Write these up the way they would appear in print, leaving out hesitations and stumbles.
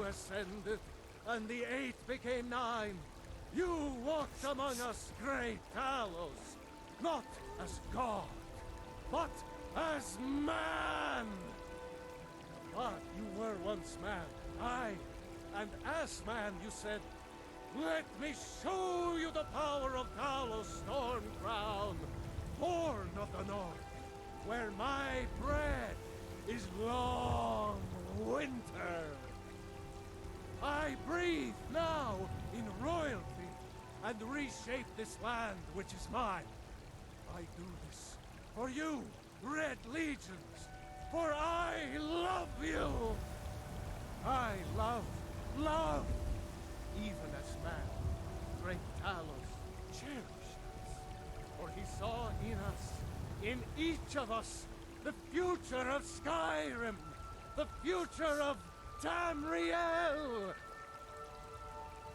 ascended, and the 8 became 9. You walked among us, great Talos, not as God, but as man! But you were once man, aye, and as man you said, "Let me show you the power of Talos Storm Crown, born of the north, where my bread is long winter. I breathe now in royalty and reshape this land which is mine. I do this for you, Red Legions, for I love you. I love, even as man, great Talos cherished us, for he saw in us, in each of us, the future of Skyrim, the future of Tamriel.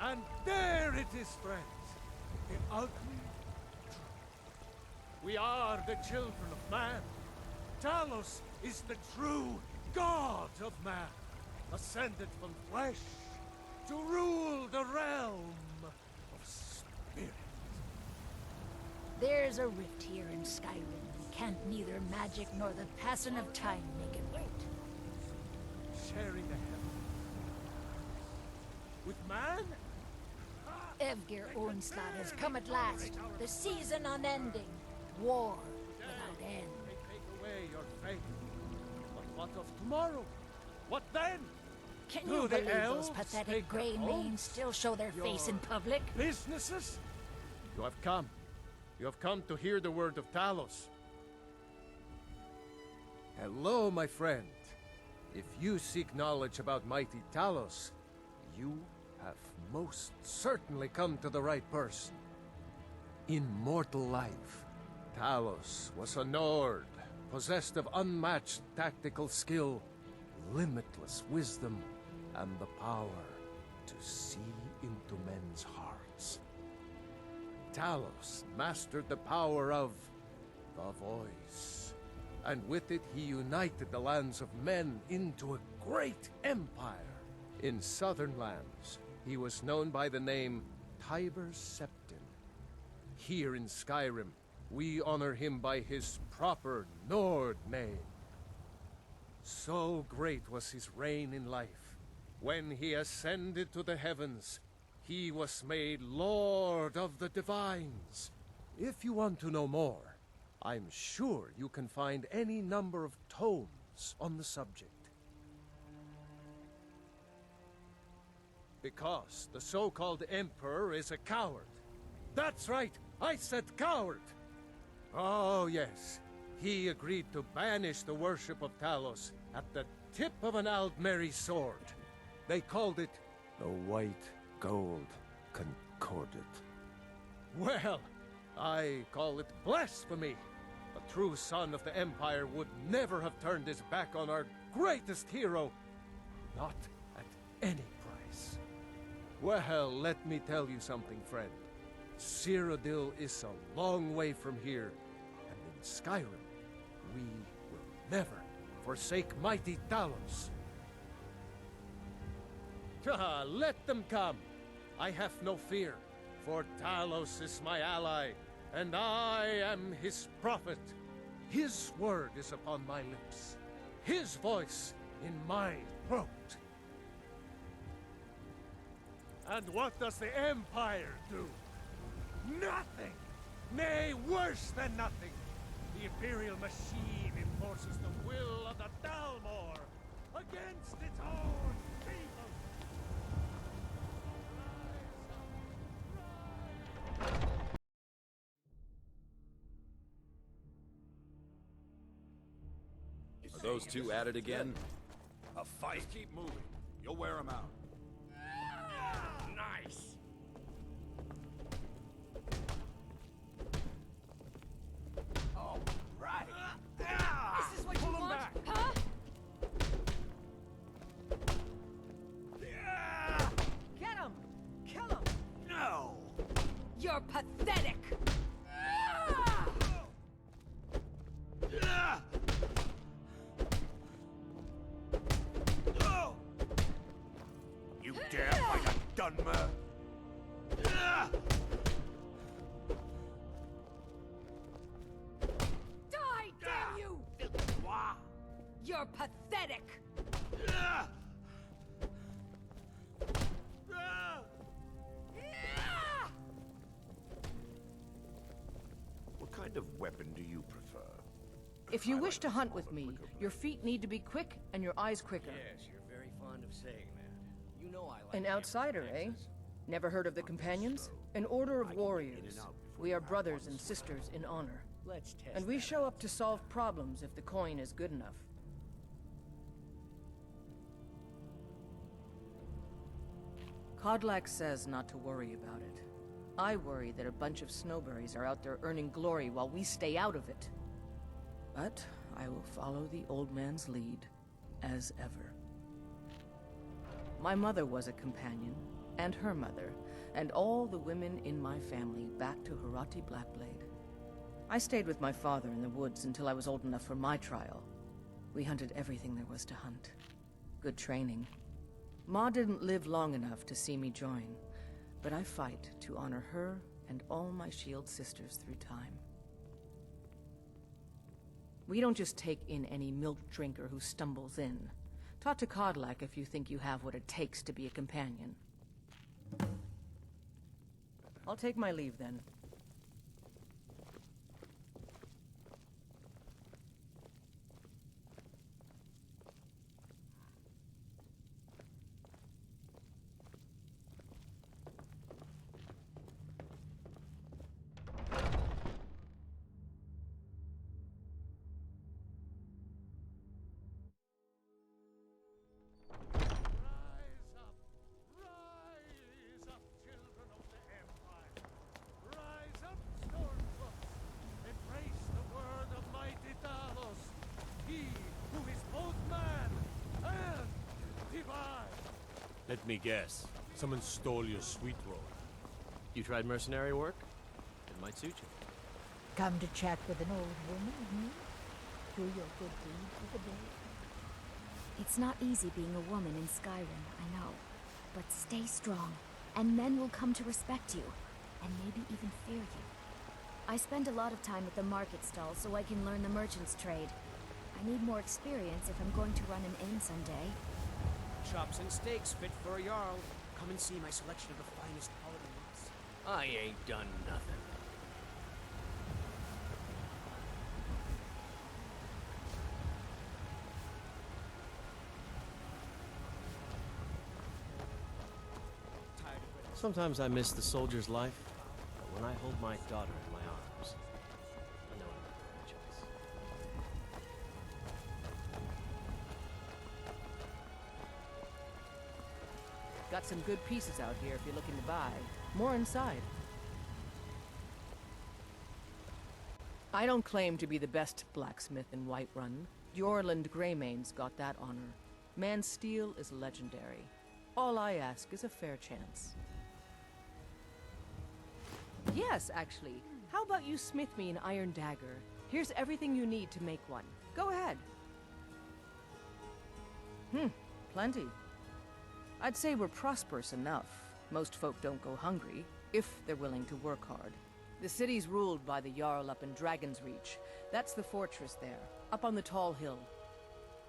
And there it is, friends, the ugly truth. We are the children of man. Talos is the true god of man, ascended from flesh to rule the realm of spirit. There's a rift here in Skyrim. Can't neither magic nor the passing of time make it right. Sharing the heavens with man? Evgir Onslaught has come at last. The season unending. War without end. They take away your faith. But what of tomorrow? What then? Can Do you the believe those elves pathetic take grey their manes oaths? still show their face in public? Businesses? You have come. You have come to hear the word of Talos. Hello, my friend. If you seek knowledge about mighty Talos, you have most certainly come to the right person. In mortal life, Talos was a Nord, possessed of unmatched tactical skill, limitless wisdom, and the power to see into men's hearts. Talos mastered the power of the voice, and with it he united the lands of men into a great empire. In southern lands, he was known by the name Tiber Septim. Here in Skyrim, we honor him by his proper Nord name. So great was his reign in life. When he ascended to the heavens, he was made Lord of the Divines. If you want to know more, I'm sure you can find any number of tomes on the subject. Because the so-called Emperor is a coward. That's right, I said coward! Oh yes, he agreed to banish the worship of Talos at the tip of an Aldmeri sword. They called it the White Gold Concordat. Well, I call it blasphemy. A true son of the Empire would never have turned his back on our greatest hero. Not at any price. Well, let me tell you something, friend. Cyrodiil is a long way from here, and in Skyrim, we will never forsake mighty Talos. Let them come. I have no fear, for Talos is my ally, and I am his prophet. His word is upon my lips, his voice in my throat. And what does the Empire do? Nothing! Nay, worse than nothing! The Imperial machine enforces the will of the Dalmor against its own people! Are those two at it again? A fight? Just keep moving. You'll wear them out. Nice! All right! This is what you want, back. huh? Get him! Kill him! No! You're pathetic! Are you done, man? Die, damn you! You're pathetic! What kind of weapon do you prefer? If you wish to hunt with me, your feet need to be quick and your eyes quicker. Yes, you're very fond of saying that. You know I like An outsider, eh? Never heard of the Companions? An order of warriors. We are brothers and sisters in honor. Let's test And we that show out. up to solve problems if the coin is good enough. Kodlak says not to worry about it. I worry that a bunch of snowberries are out there earning glory while we stay out of it. But I will follow the old man's lead, as ever. My mother was a companion, and her mother, and all the women in my family back to Harati Blackblade. I stayed with my father in the woods until I was old enough for my trial. We hunted everything there was to hunt. Good training. Ma didn't live long enough to see me join, but I fight to honor her and all my shield sisters through time. We don't just take in any milk drinker who stumbles in. Talk to Kodlak if you think you have what it takes to be a companion. I'll take my leave then. Rise up, children of the Empire. Rise up, Stormcloaks. Embrace the word of mighty Talos. He who is both man and divine. Let me guess. Someone stole your sweet roll. You tried mercenary work? It might suit you. Come to chat with an old woman, hmm? Do your good deed for the day. It's not easy being a woman in Skyrim, I know. But stay strong, and men will come to respect you, and maybe even fear you. I spend a lot of time at the market stall so I can learn the merchant's trade. I need more experience if I'm going to run an inn someday. Chops and steaks fit for a Jarl. Come and see my selection of the finest holiday meats. I ain't done nothing. Sometimes I miss the soldier's life, but when I hold my daughter in my arms, I know I'm not the right choice. Got some good pieces out here if you're looking to buy. More inside. I don't claim to be the best blacksmith in Whiterun. Jorland Greymane's got that honor. Man's steel is legendary. All I ask is a fair chance. Yes, actually. How about you smith me an iron dagger? Here's everything you need to make one. Go ahead. Plenty. I'd say we're prosperous enough. Most folk don't go hungry, if they're willing to work hard. The city's ruled by the Jarl up in Dragon's Reach. That's the fortress there, up on the tall hill.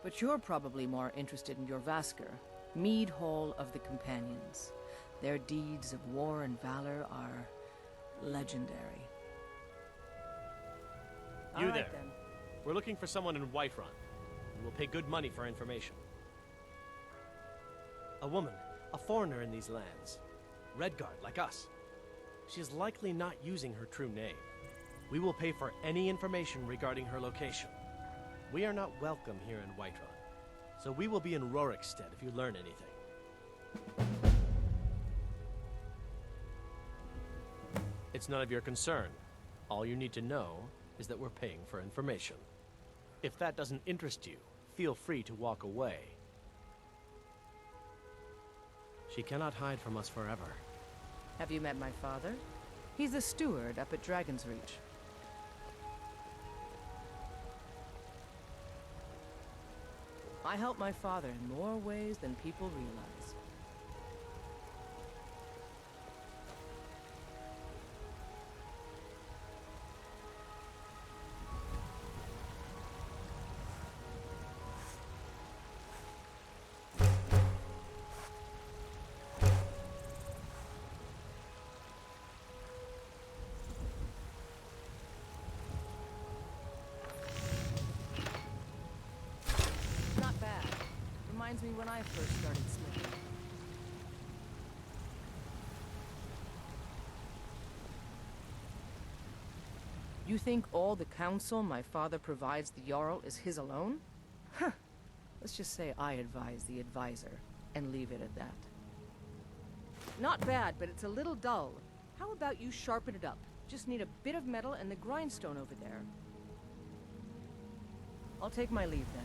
But you're probably more interested in your Vasker, Mead Hall of the Companions. Their deeds of war and valor are legendary. You All right, there. then. We're looking for someone in Whiterun. And we'll pay good money for information. A woman, a foreigner in these lands. Redguard, like us. She is likely not using her true name. We will pay for any information regarding her location. We are not welcome here in Whiterun, so we will be in Rorikstead if you learn anything. It's none of your concern. All you need to know is that we're paying for information. If that doesn't interest you, feel free to walk away. She cannot hide from us forever. Have you met my father? He's the steward up at Dragon's Reach. I help my father in more ways than people realize. when I first started smithing. You think all the counsel my father provides the Jarl is his alone? Huh. Let's just say I advise the advisor, and leave it at that. Not bad, but it's a little dull. How about you sharpen it up? Just need a bit of metal and the grindstone over there. I'll take my leave then.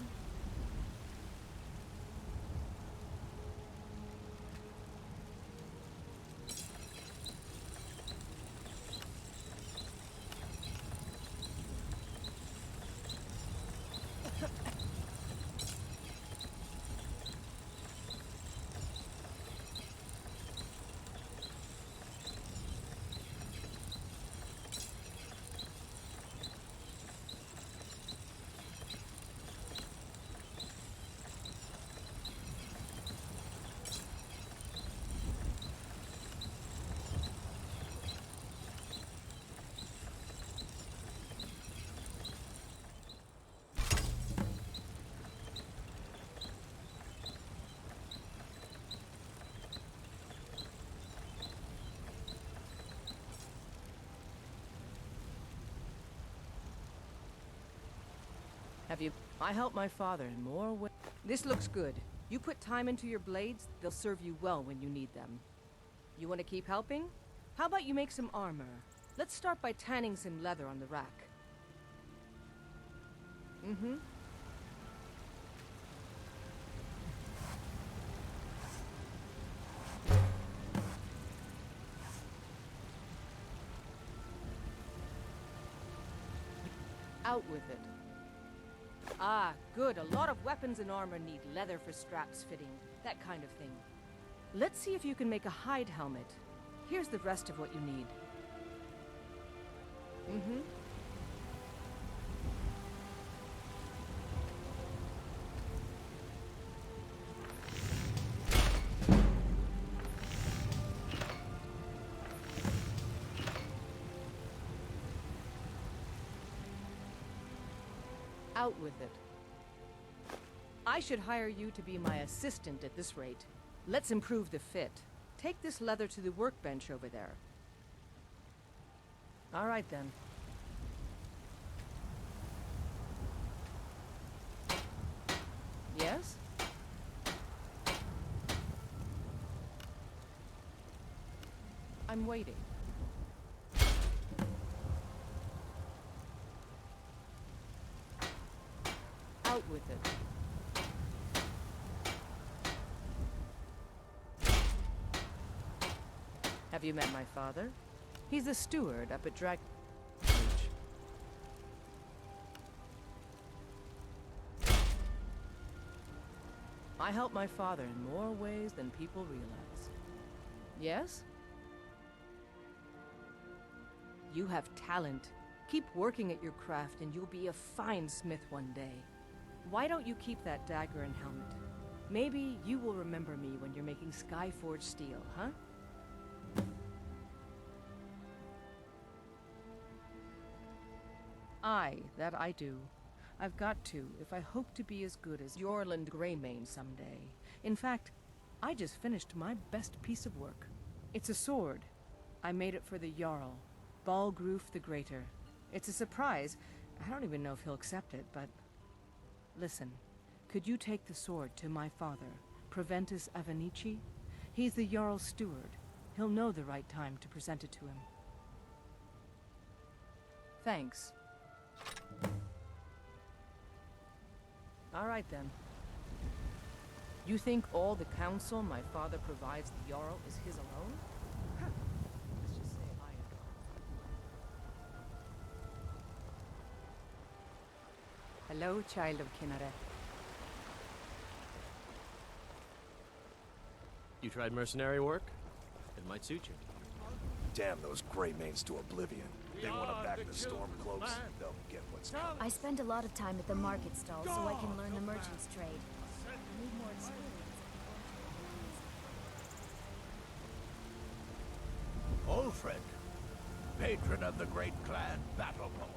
Have you? I help my father in more ways. This looks good. You put time into your blades, they'll serve you well when you need them. You want to keep helping? How about you make some armor? Let's start by tanning some leather on the rack. Mm-hmm. Out with it. Ah, good. A lot of weapons and armor need leather for straps fitting, that kind of thing. Let's see if you can make a hide helmet. Here's the rest of what you need. Mm-hmm. Out with it. I should hire you to be my assistant at this rate. Let's improve the fit. Take this leather to the workbench over there. All right then. Yes? I'm waiting. Out with it. Have you met my father? He's the steward up at Drag... I help my father in more ways than people realize. Yes? You have talent. Keep working at your craft and you'll be a fine smith one day. Why don't you keep that dagger and helmet? Maybe you will remember me when you're making Skyforged steel, huh? Aye, that I do. I've got to, if I hope to be as good as Jorland Greymane someday. In fact, I just finished my best piece of work. It's a sword. I made it for the Jarl, Balgruf the Greater. It's a surprise. I don't even know if he'll accept it, but... Listen, could you take the sword to my father, Proventus Avenici? He's the Jarl's steward. He'll know the right time to present it to him. Thanks. All right then. You think all the counsel my father provides the Jarl is his alone? Huh. Let's just say I adore. Hello, child of Kinneret. You tried mercenary work? It might suit you. Damn those Greymanes to oblivion. They want to back the Stormcloaks, they'll get what's coming. I spend a lot of time at the market stall so I can learn the merchant's trade. I need more experience. Ulfred, patron of the great clan Battle Poet.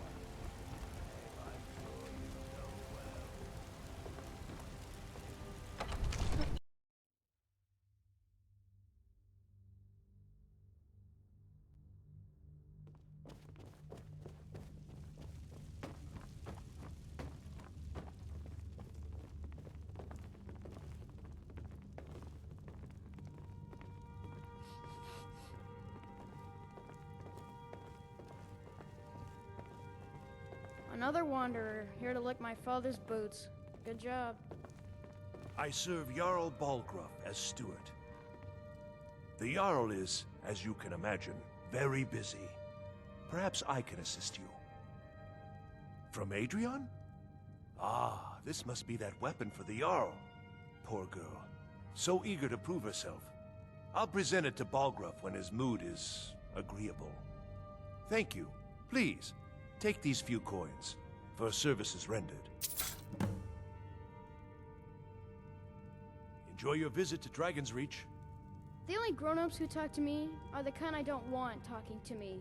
Another wanderer, here to lick my father's boots. Good job. I serve Jarl Balgruuf as steward. The Jarl is, as you can imagine, very busy. Perhaps I can assist you. From Adrian? Ah, this must be that weapon for the Jarl. Poor girl. So eager to prove herself. I'll present it to Balgruuf when his mood is agreeable. Thank you. Please, take these few coins for services rendered. Enjoy your visit to Dragon's Reach. The only grown-ups who talk to me are the kind I don't want talking to me.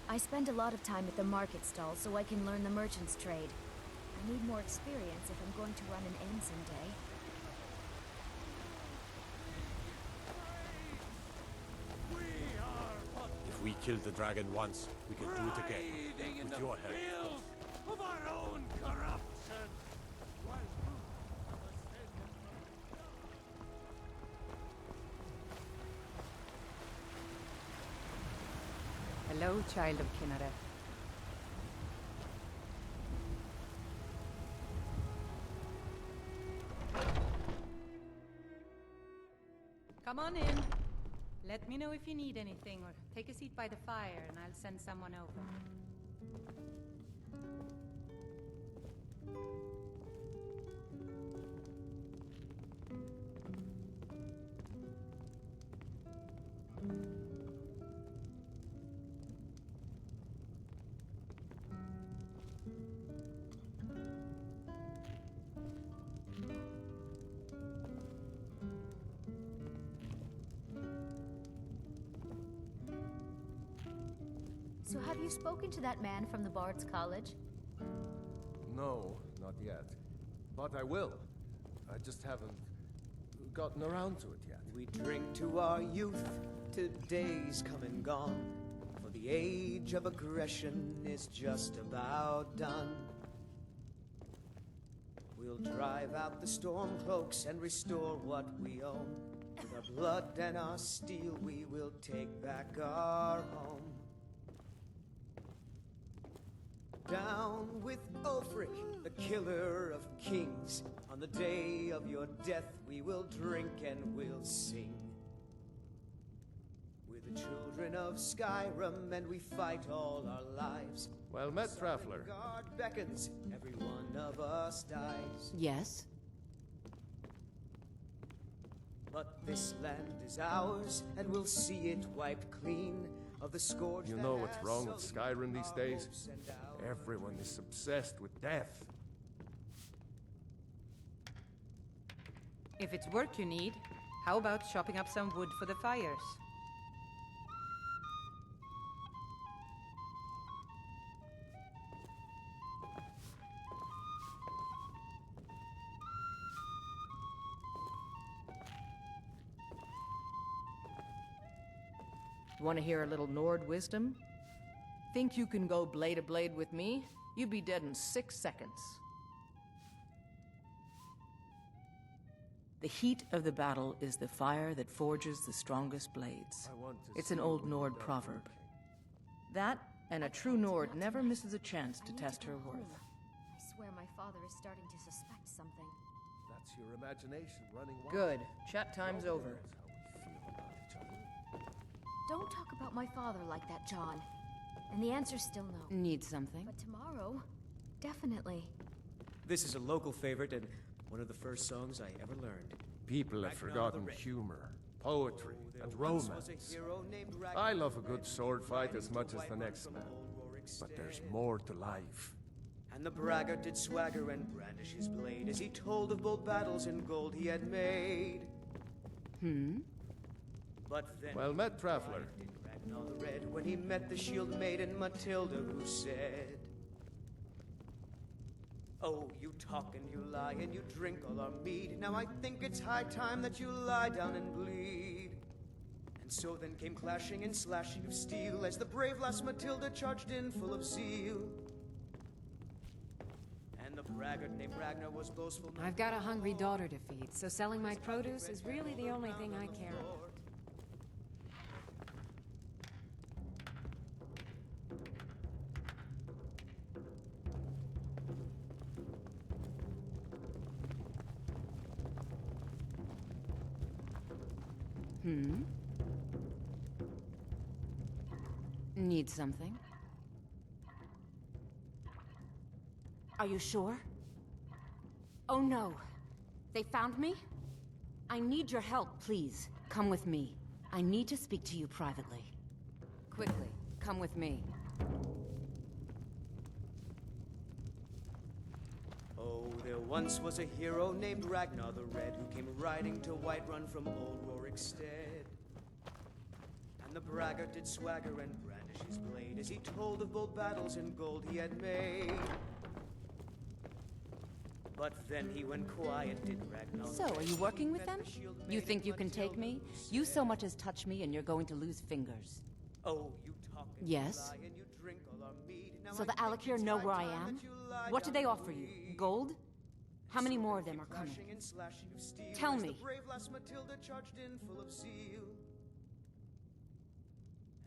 I spend a lot of time at the market stall so I can learn the merchant's trade. I need more experience if I'm going to run an inn someday. If we killed the dragon once, we could do it again. With your help. Of our own corruption. Hello, child of Kinneret. Come on in. Let me know if you need anything, or take a seat by the fire and I'll send someone over. So have you spoken to that man from the Bard's College? No, not yet. But I will. I just haven't gotten around to it yet. We drink to our youth, to days come and gone. For the age of aggression is just about done. We'll drive out the storm cloaks and restore what we own. With our blood and our steel we will take back our home. Down with Ulfric, the killer of kings. On the day of your death we will drink and we'll sing. We're the children of Skyrim and we fight all our lives. Well met, traveler. Guard beckons, every one of us dies. Yes? But this land is ours and we'll see it wiped clean of the scourge. You know what's wrong with Skyrim these days? Everyone is obsessed with death. If it's work you need, how about chopping up some wood for the fires? Want to hear a little Nord wisdom? Think you can go blade to blade with me? You'd be dead in 6 seconds. The heat of the battle is the fire that forges the strongest blades. It's an old Nord proverb. That, and a true Nord never misses a chance to test her worth. I swear my father is starting to suspect something. That's your imagination running wild. Good. Chat time's over. That's how we feel about each other. Don't talk about my father like that, John. And the answer's still no. Need something? But tomorrow, definitely. This is a local favorite and one of the first songs I ever learned. People have forgotten humor, poetry, and romance. I love a good sword fight as much as the next man. But there's more to life. And the braggart did swagger and brandish his blade as he told of bold battles in gold he had made. But then Well met, traveler. did Ragnar the Red when he met the shield maiden Matilda, who said, "Oh, you talk and you lie and you drink all our mead. Now I think it's high time that you lie down and bleed." And so then came clashing and slashing of steel as the brave lass Matilda charged in full of zeal. And the braggart named Ragnar was boastful. I've got a hungry daughter to feed, so selling my produce is really the only thing I care about. Need something? Are you sure? Oh no! They found me? I need your help, please. Come with me. I need to speak to you privately. Quickly, come with me. Oh, there once was a hero named Ragnar the Red who came riding to Whiterun from old Rorikstead. And the braggart did swagger and brandish his blade as he told of bold battles in gold he had made. But then he went quiet, did Ragnar. So, are you working with them? You think you can take me? You so much as touch me and you're going to lose fingers. Oh, you talk and Yes? you lie and you drink all our mead. Now So I the think Alakir it's know high where I time am? that you lie What do down they and offer you? bleed. Gold? How many So more then of them came are coming? clashing and slashing of steel Tell as me. The brave lass Matilda charged in full of zeal.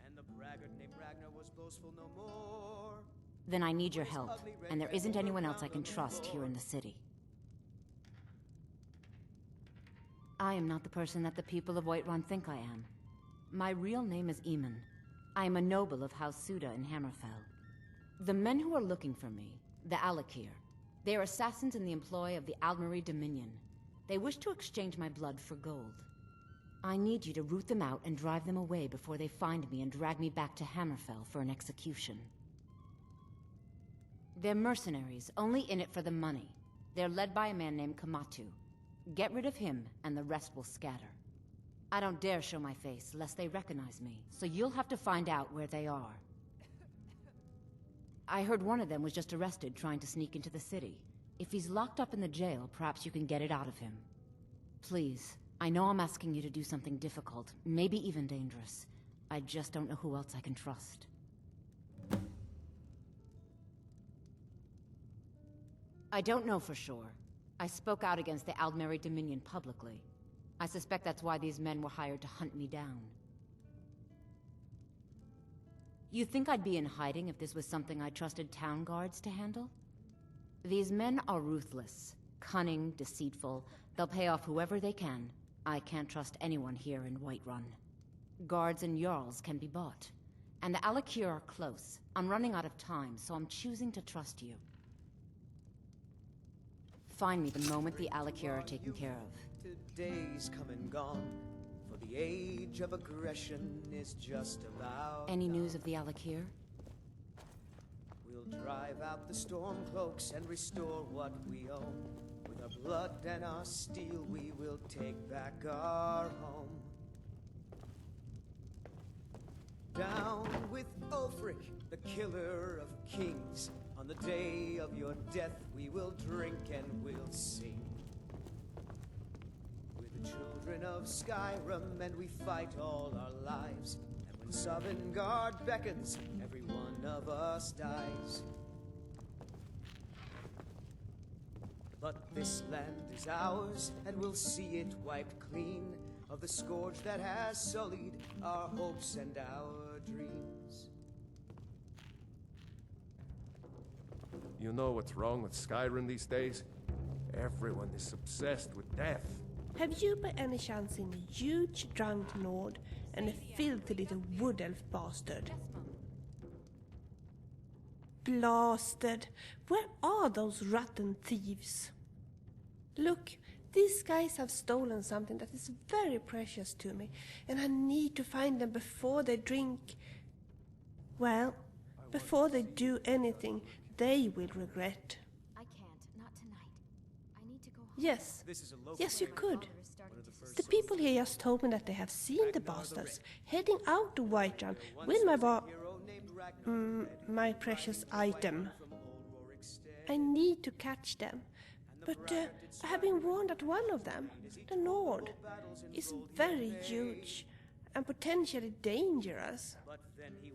And the braggart named Ragnar was boastful no more. Then I need your help, and there isn't anyone else I can trust here in the city. I am not the person that the people of Whiterun think I am. My real name is Eamon. I am a noble of House Suda in Hammerfell. The men who are looking for me, the Alakir, they are assassins in the employ of the Aldmeri Dominion. They wish to exchange my blood for gold. I need you to root them out and drive them away before they find me and drag me back to Hammerfell for an execution. They're mercenaries, only in it for the money. They're led by a man named Kamatu. Get rid of him, and the rest will scatter. I don't dare show my face, lest they recognize me, so you'll have to find out where they are. I heard one of them was just arrested trying to sneak into the city. If he's locked up in the jail, perhaps you can get it out of him. Please, I know I'm asking you to do something difficult, maybe even dangerous. I just don't know who else I can trust. I don't know for sure. I spoke out against the Aldmeri Dominion publicly. I suspect that's why these men were hired to hunt me down. You think I'd be in hiding if this was something I trusted town guards to handle? These men are ruthless, cunning, deceitful. They'll pay off whoever they can. I can't trust anyone here in Whiterun. Guards and Jarls can be bought. And the Alakir are close. I'm running out of time, so I'm choosing to trust you. Find me the moment the Alakir are taken care of. Today's come and gone, for the age of aggression is just about. Any news of the Alakir? We'll drive out the storm cloaks and restore what we own. With our blood and our steel, we will take back our home. Down with Ulfric, the killer of kings. On the day of your death, we will drink and we'll sing. We're the children of Skyrim, and we fight all our lives. And when Sovngarde beckons, every one of us dies. But this land is ours, and we'll see it wiped clean of the scourge that has sullied our hopes and our dreams. You know what's wrong with Skyrim these days? Everyone is obsessed with death. Have you by any chance seen a huge drunk lord and a filthy little wood elf bastard? Blasted! Where are those rotten thieves? Look, these guys have stolen something that is very precious to me, and I need to find them before they drink. Well, before they do anything they will regret. I can't. Not tonight. I need to go home. Yes. This is a local Yes, you My could. father is starting to The people here just told me that they have seen the bastards heading out to Whiterun with my precious item. I need to catch them, but I have been warned that one of them, the Nord, is very huge and potentially dangerous.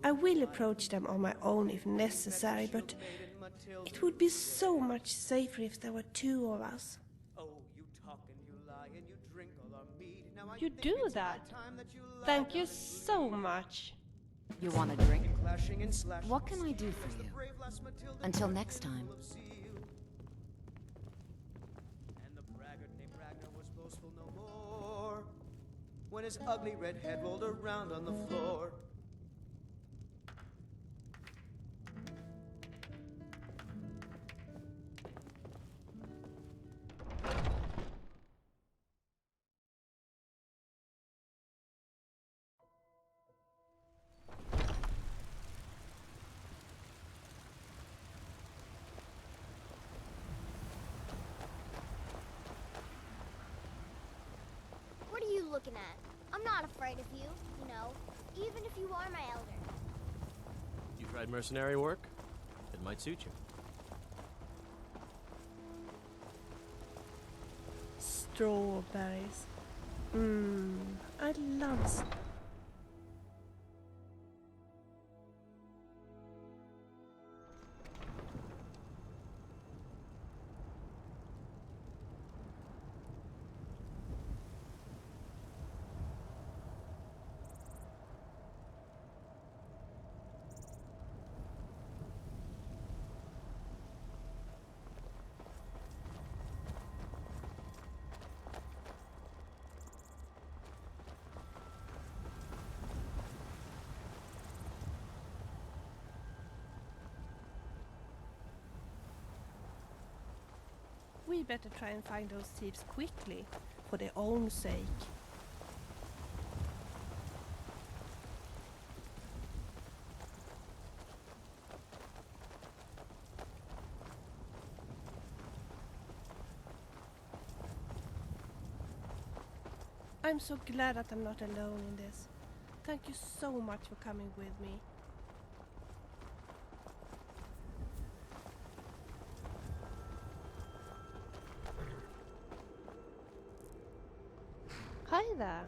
I will approach them on my own if necessary, but it would be so much safer if there were two of us. You do that? Thank you so much. You want a drink? What can I do for you? Until next time. And the braggart named Ragnar was boastful no more when his ugly red head rolled around on the floor. What are you looking at? I'm not afraid of you, you know, even if you are my elder. You tried mercenary work? It might suit you. Strawberries. I love We better try and find those thieves quickly, for their own sake. I'm so glad that I'm not alone in this. Thank you so much for coming with me. Hi there.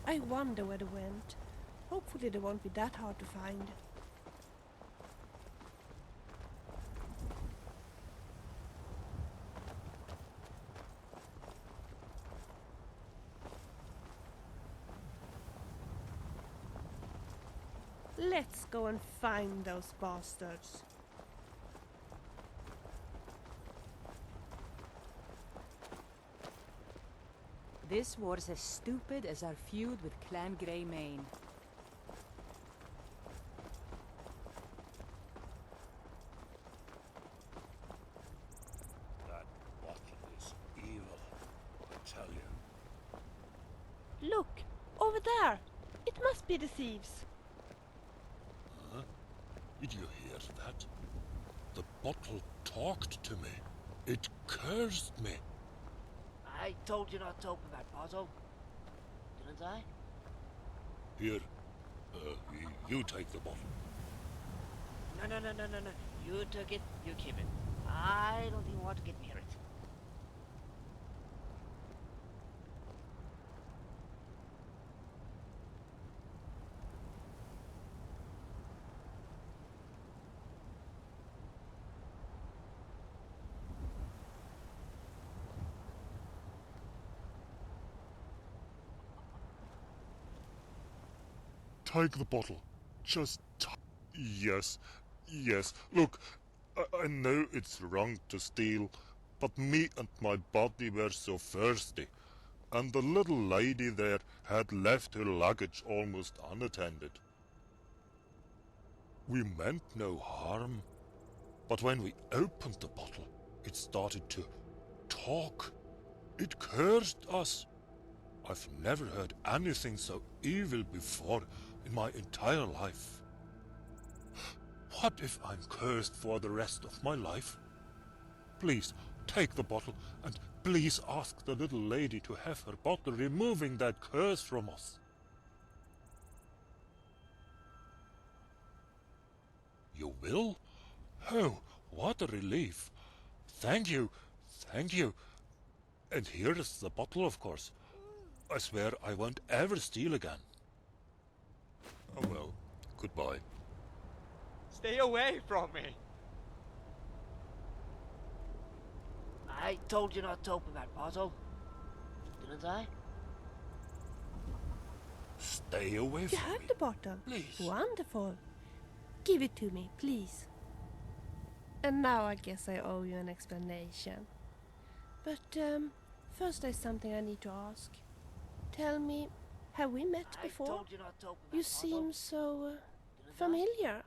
I wonder where they went. Hopefully they won't be that hard to find. Let's go and find those bastards. This war's as stupid as our feud with Clan Greymane. That bottle is evil, I tell you. Look! Over there! It must be the thieves. Huh? Did you hear that? The bottle talked to me. It cursed me. I told you not to open that bottle, didn't I? Here, you take the bottle. No. You took it, you keep it. I don't even want to get near it. take the bottle. Just yes, yes. Look, I know it's wrong to steal, but me and my body were so thirsty, and the little lady there had left her luggage almost unattended. We meant no harm, but when we opened the bottle, it started to talk. It cursed us. I've never heard anything so evil before in my entire life. What if I'm cursed for the rest of my life? Please, take the bottle, and please ask the little lady to have her bottle, removing that curse from us. You will? Oh, what a relief. Thank you, thank you. And here is the bottle, of course. I swear I won't ever steal again. Oh well, goodbye. Stay away from me! I told you not to open that bottle, didn't I? Stay away You from have me. the bottle. Please. Wonderful. Give it to me, please. And now I guess I owe you an explanation. But first there's something I need to ask. Tell me, have we met before? I told you not to open that You bottle. seem so familiar.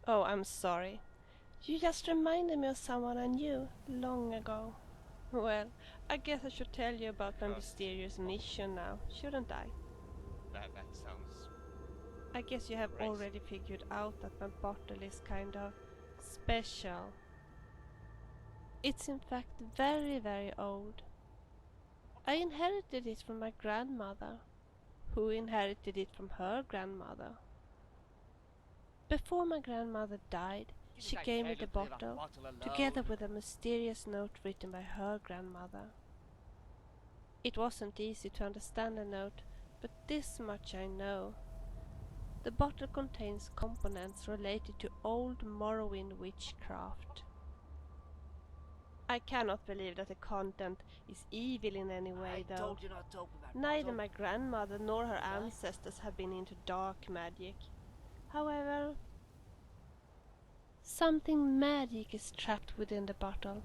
Oh, I'm sorry. You just reminded me of someone I knew long ago. Well, I guess I should tell you about my mysterious mission now, shouldn't I? That sounds... I guess you have already figured out that my bottle is kind of special. It's in fact very, very old. I inherited it from my grandmother, who inherited it from her grandmother. Before my grandmother died, she gave me the bottle, together with a mysterious note written by her grandmother. It wasn't easy to understand the note, but this much I know. The bottle contains components related to old Morrowind witchcraft. I cannot believe that the content is evil in any way, though. told you not to open that Neither bottle. my grandmother nor her ancestors have been into dark magic. However, something magic is trapped within the bottle,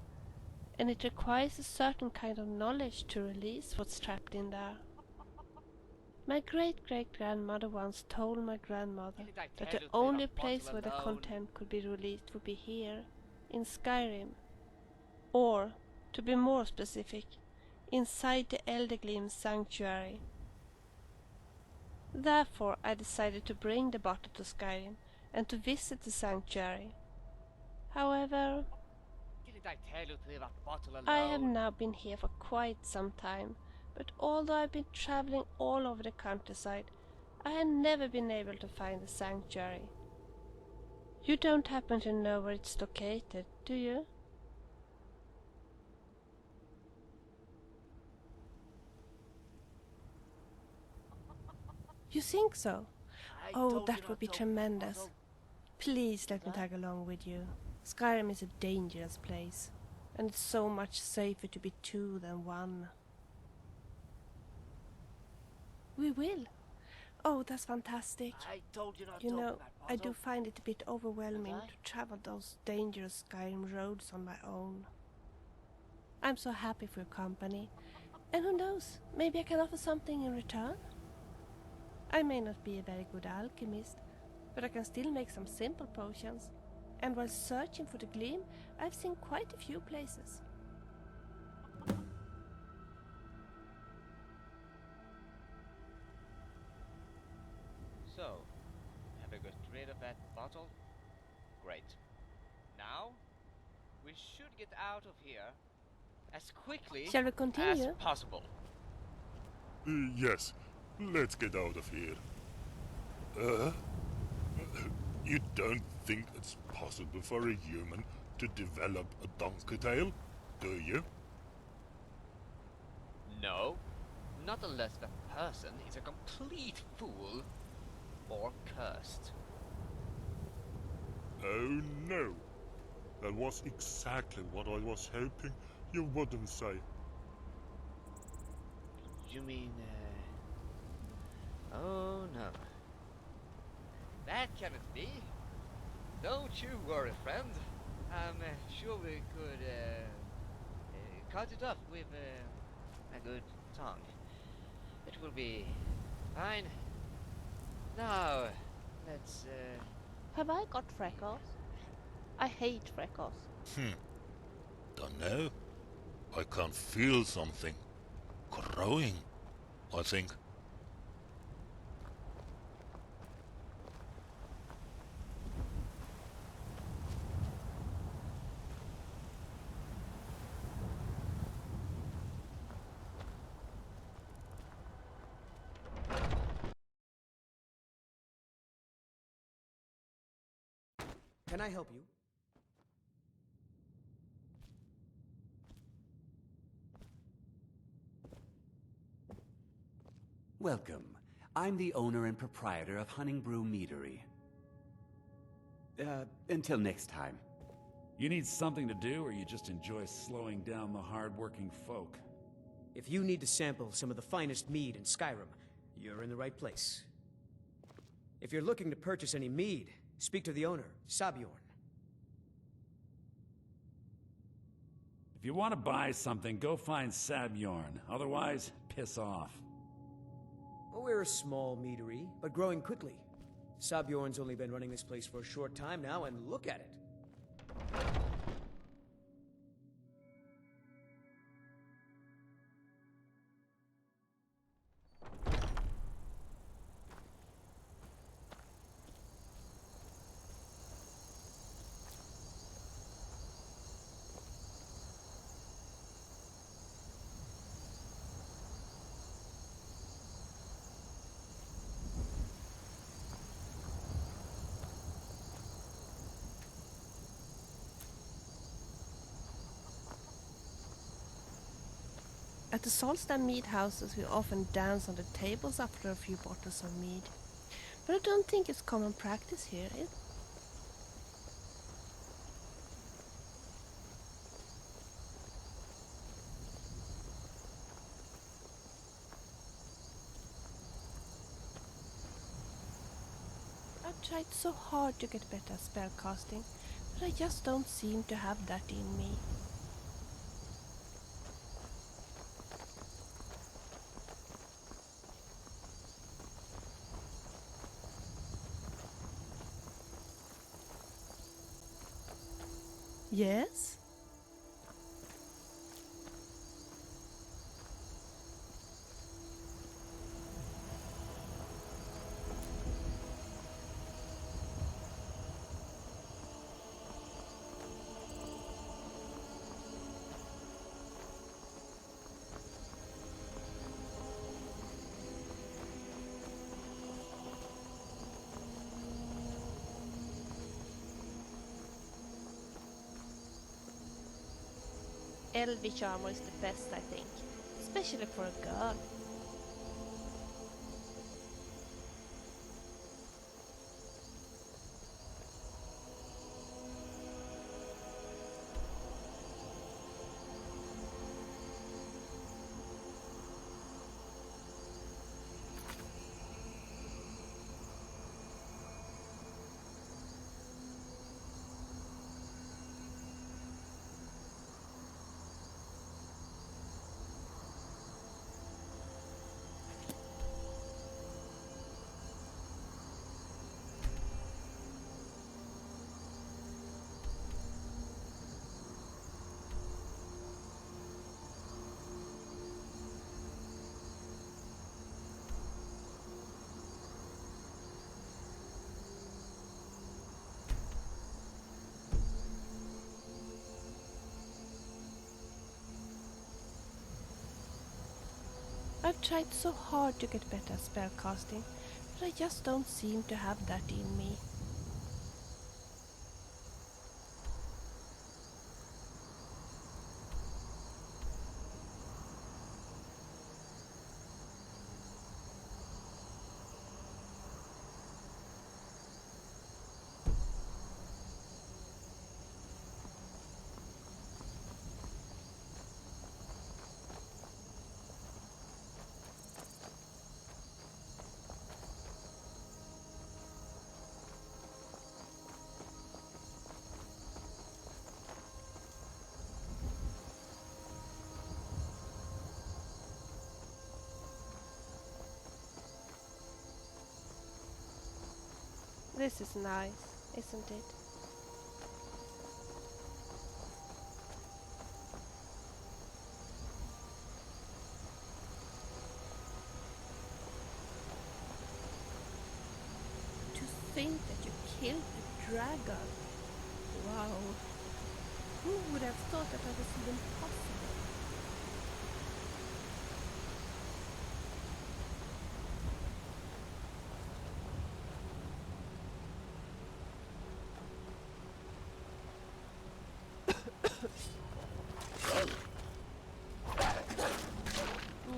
and it requires a certain kind of knowledge to release what's trapped in there. My great-great-grandmother once told my grandmother that the only place where the content could be released would be here, in Skyrim. Or, to be more specific, inside the Eldergleam Sanctuary. Therefore, I decided to bring the bottle to Skyrim and to visit the sanctuary. However, Didn't I tell you to leave that bottle alone? I have now been here for quite some time, but although I've been traveling all over the countryside, I have never been able to find the sanctuary. You don't happen to know where it's located, do you? You think so? Oh, that would be tremendous. Please let me tag along with you. Skyrim is a dangerous place, and it's so much safer to be two than one. We will. Oh, that's fantastic. I told you not You to know, open that I bottle. do find it a bit overwhelming Did I? to travel those dangerous Skyrim roads on my own. I'm so happy for your company. And who knows, maybe I can offer something in return? I may not be a very good alchemist, but I can still make some simple potions. And while searching for the gleam, I've seen quite a few places. So, have we got rid of that bottle? Great. Now, we should get out of here as quickly Shall we continue? as possible. Yes, let's get out of here. You don't think it's possible for a human to develop a donkey tail, do you? No, not unless the person is a complete fool or cursed. Oh no! That was exactly what I was hoping You wouldn't say. You mean, oh no. That cannot be. Don't you worry, friend. I'm sure we could, cut it off with, a good tongue. It will be fine. Now, let's, Have I got freckles? I hate freckles. Don't know. I can feel something growing, I think. Can I help you? Welcome. I'm the owner and proprietor of Honningbrew Meadery. Until next time. You need something to do, or you just enjoy slowing down the hard-working folk? If you need to sample some of the finest mead in Skyrim, you're in the right place. If you're looking to purchase any mead, speak to the owner, Sabjorn. If you want to buy something, go find Sabjorn. Otherwise, piss off. Well, we're a small meadery, but growing quickly. Sabjorn's only been running this place for a short time now, and look at it. At the Solstheim mead houses, we often dance on the tables after a few bottles of mead. But I don't think it's common practice here. I've tried so hard to get better at spellcasting, but I just don't seem to have that in me. Yes? Elvish armor is the best, I think. Especially for a girl. I've tried so hard to get better at spellcasting, but I just don't seem to have that in me. This is nice, isn't it? To think that you killed a dragon. Wow. Who would have thought that was even possible?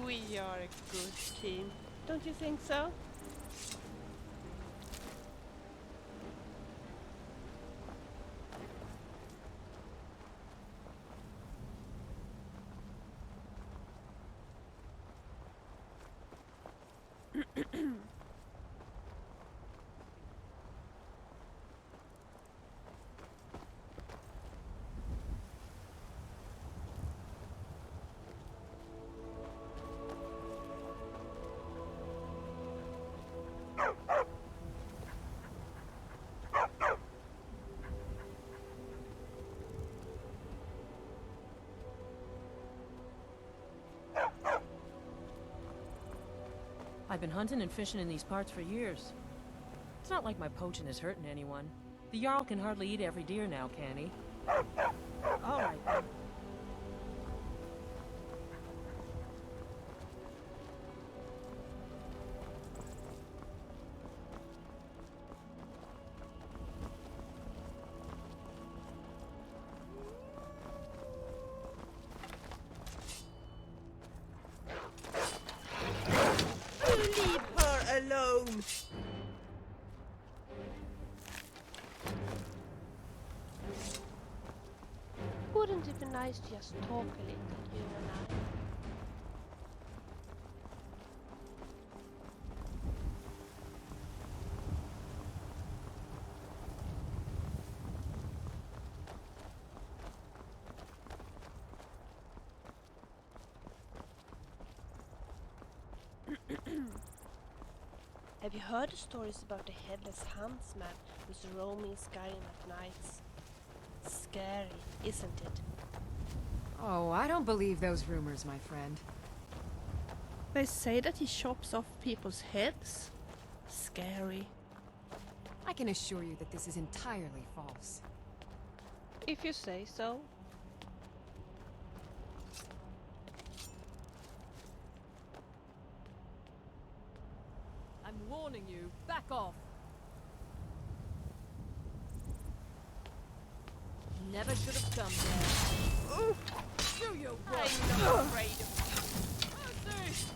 We are a good team. Don't you think so? I've been hunting and fishing in these parts for years. It's not like my poaching is hurting anyone. The Jarl can hardly eat every deer now, can he? All right, then. Leave her alone! Wouldn't it be nice to just talk a little, you and I? Have you heard the stories about the headless huntsman who's roaming Skyrim at nights? Scary, isn't it? Oh, I don't believe those rumors, my friend. They say that he chops off people's heads. Scary. I can assure you that this is entirely false. If you say so. I'm warning you, back off. Never should have come here. Do your work. I'm not afraid of you. Mercy!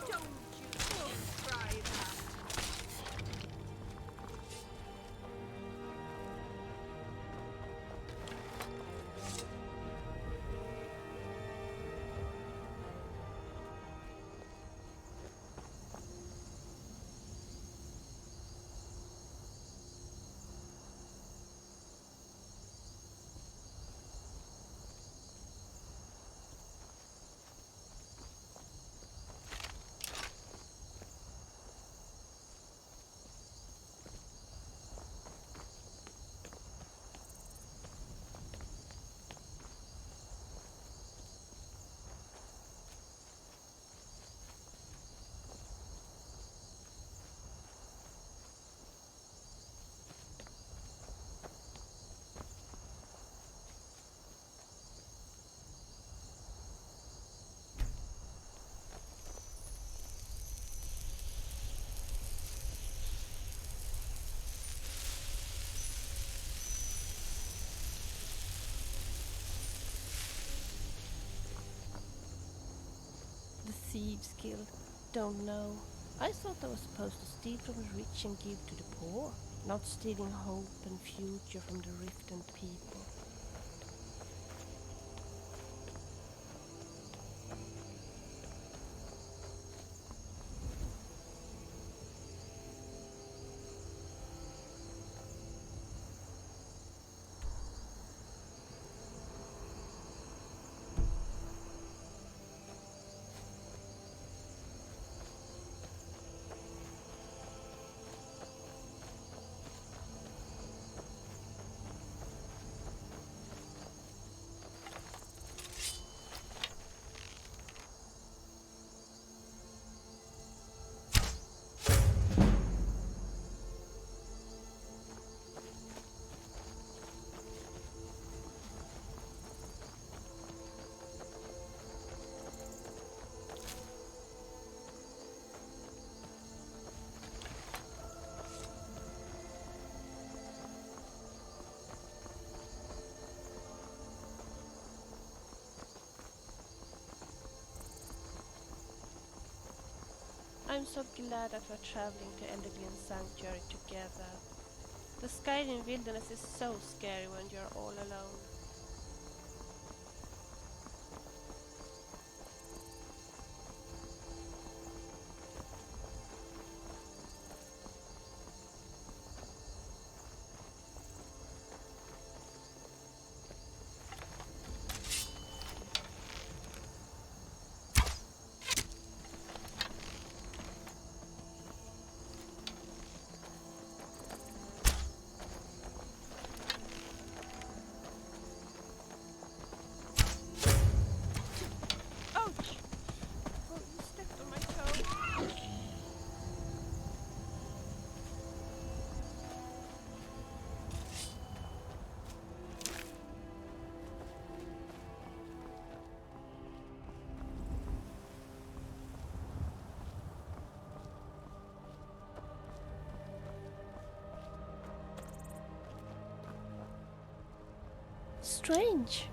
Don't you try that. The Thieves Guild. Don't know. I thought I was supposed to steal from the rich and give to the poor, not stealing hope and future from the rift and people. I'm so glad that we're traveling to Elderglin Sanctuary together. The Skyrim wilderness is so scary when you're all alone. Strange.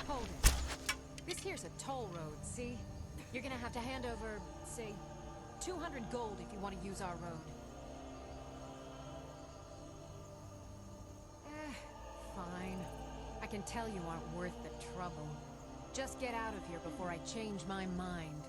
Hold it. This here's a toll road, see? You're gonna have to hand over, say, 200 gold if you want to use our road. Fine. I can tell you aren't worth the trouble. Just get out of here before I change my mind.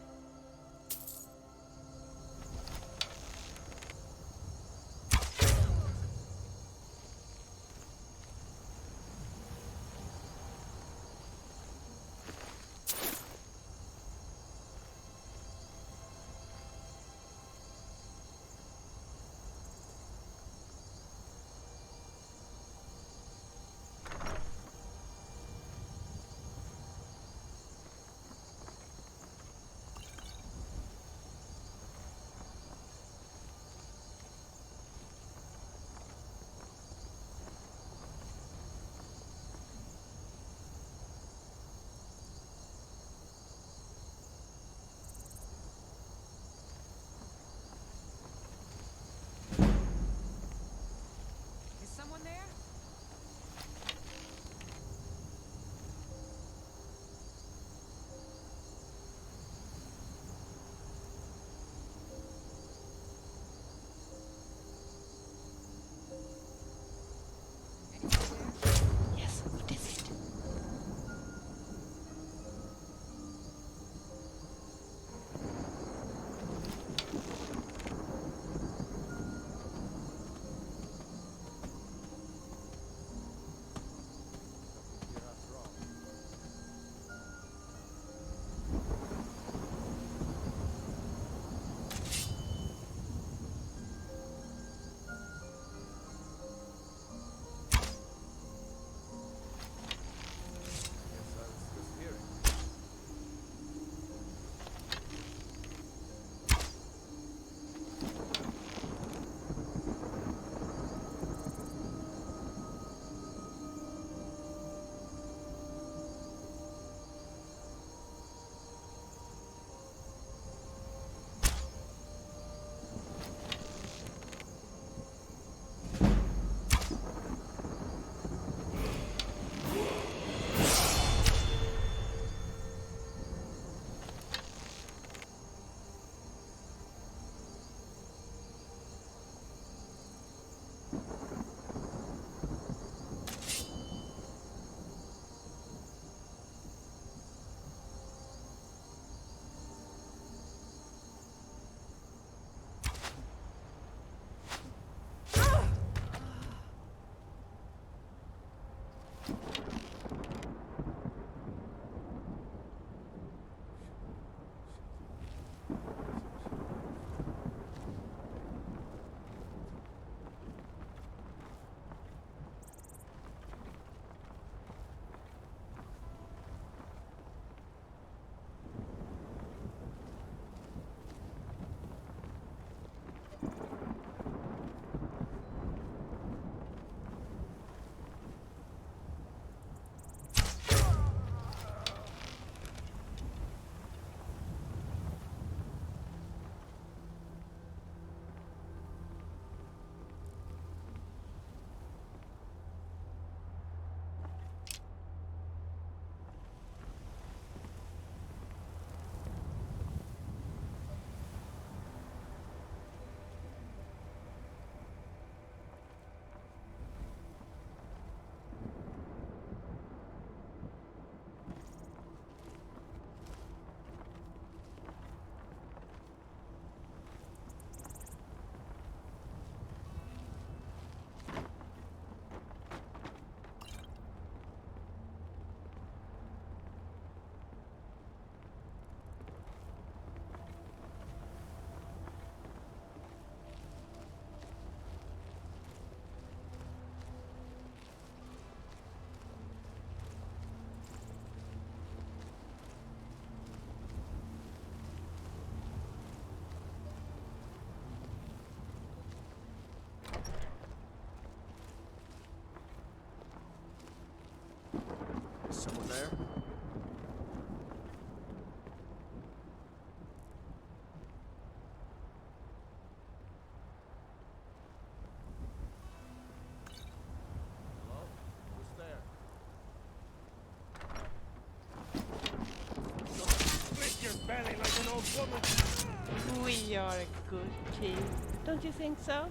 You're a good kid. Don't you think so?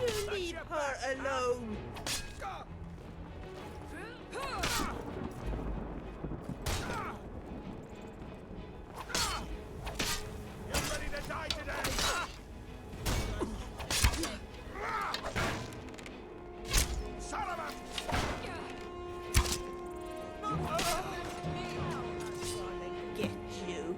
You leave her alone! You're ready to die today! Son of a... Gonna get you.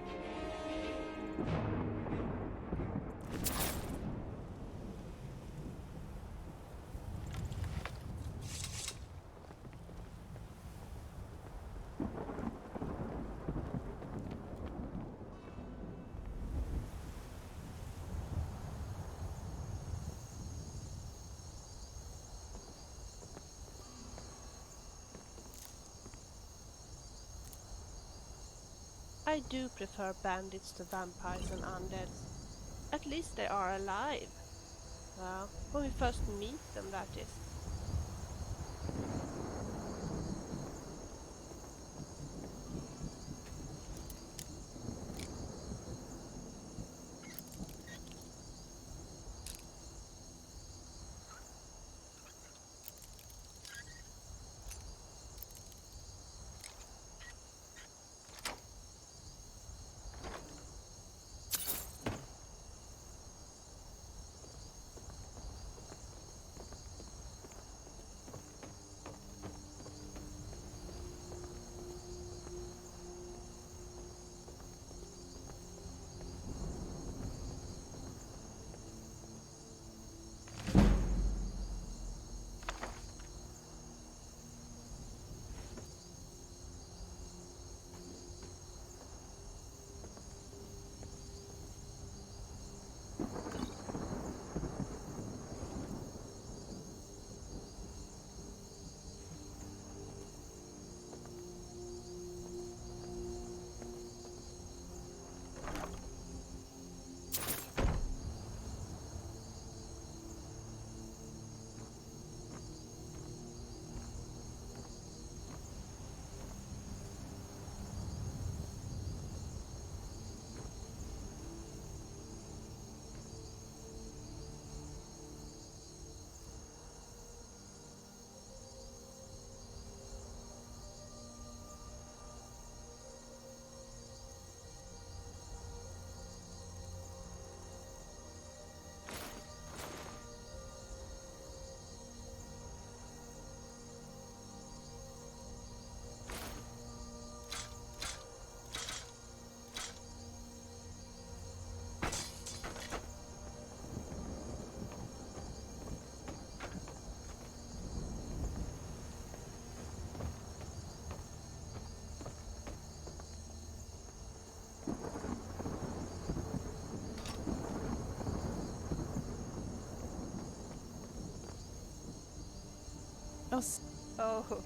I do prefer bandits to vampires and undead. At least they are alive. Well, when we first meet them, that is. Oh.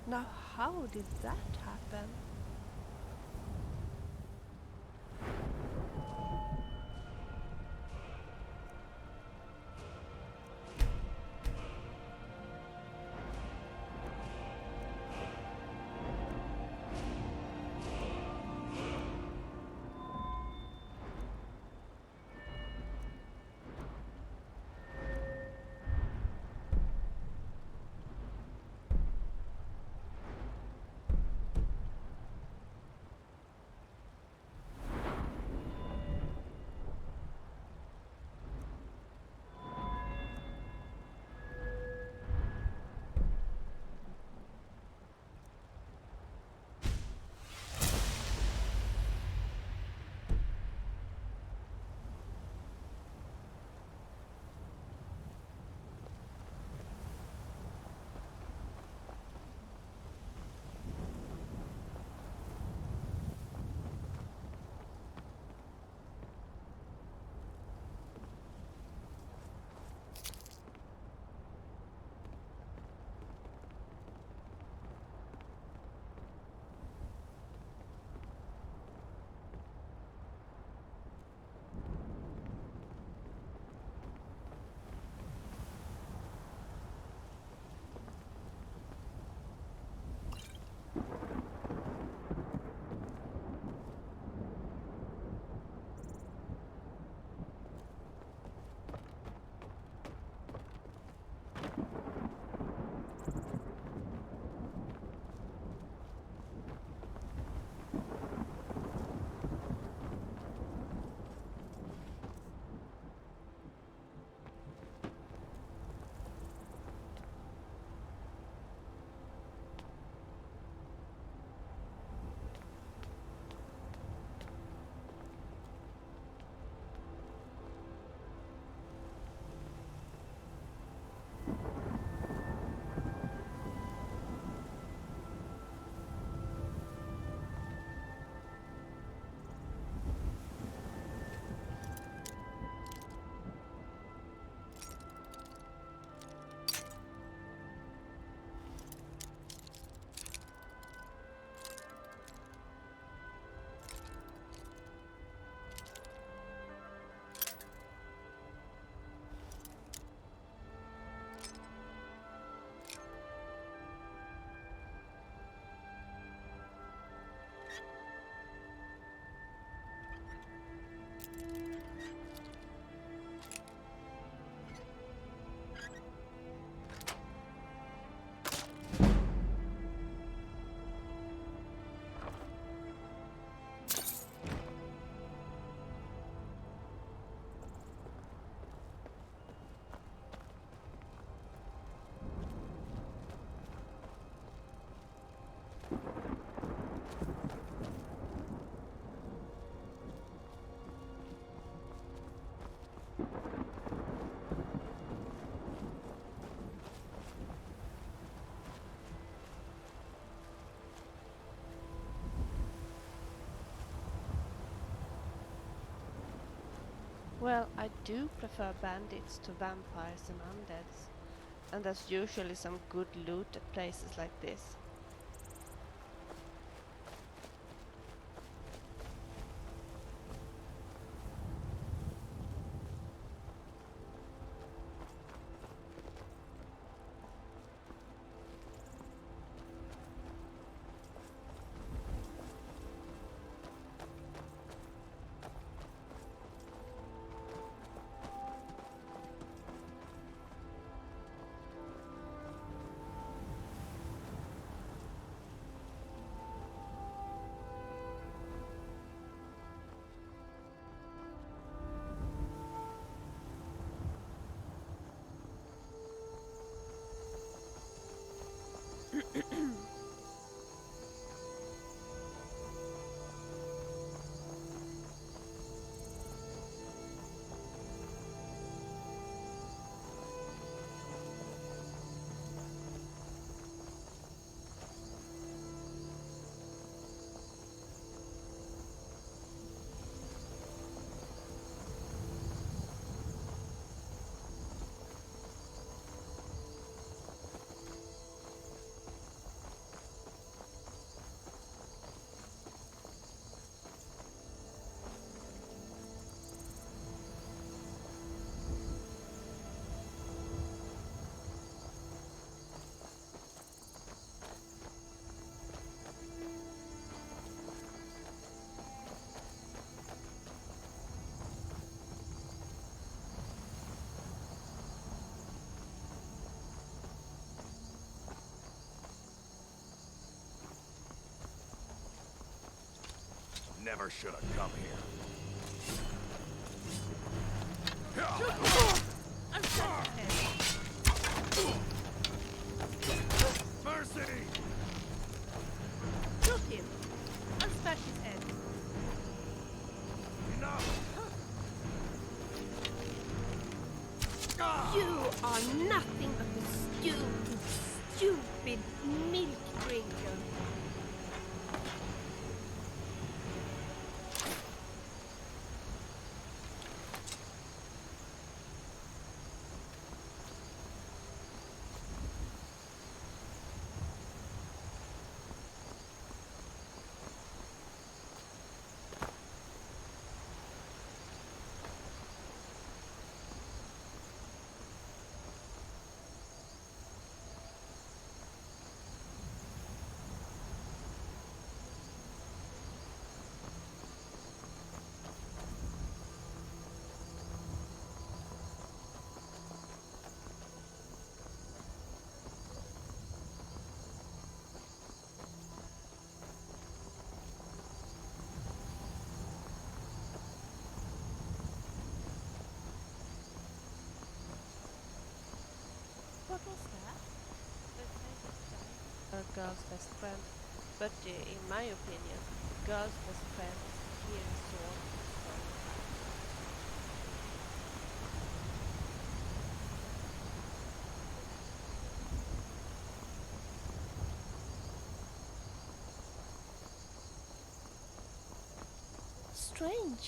Now, how did that happen? Well, I do prefer bandits to vampires and undeads, and there's usually some good loot at places like this. Never should have come here. Mercy! Shoot him! I'll smash his head. Enough! You are nothing but a stupid, stupid milk drinker. What was that? A girl's best friend. But in my opinion, girl's best friend is here sword. Strange.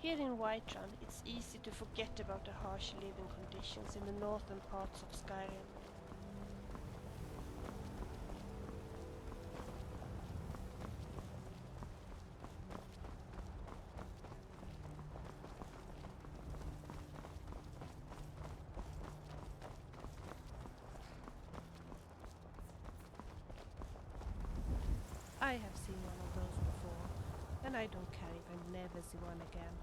Here in Whiterun, it's easy to forget about the harsh living conditions in the northern parts of Skyrim. I have seen one of those before, and I don't care if I never see one again.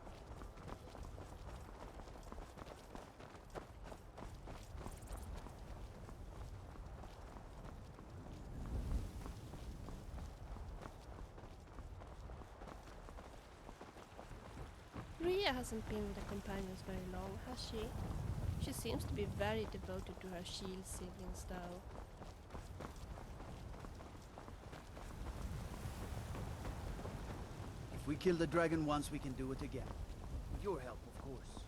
Ria hasn't been with the companions very long, has she? She seems to be very devoted to her shield siblings, though. If we kill the dragon once, we can do it again. With your help, of course.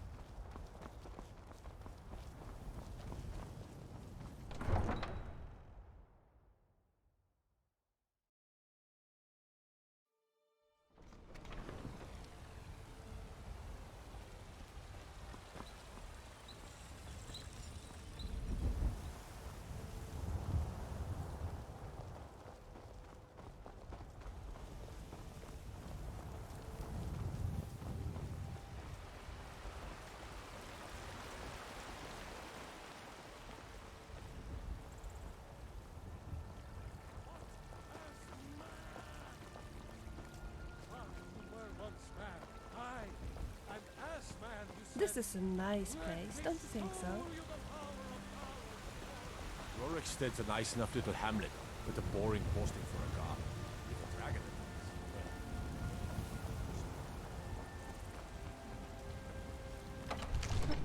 This is a nice place, don't you think so? Rorikstead's a nice enough little hamlet, but a boring posting for a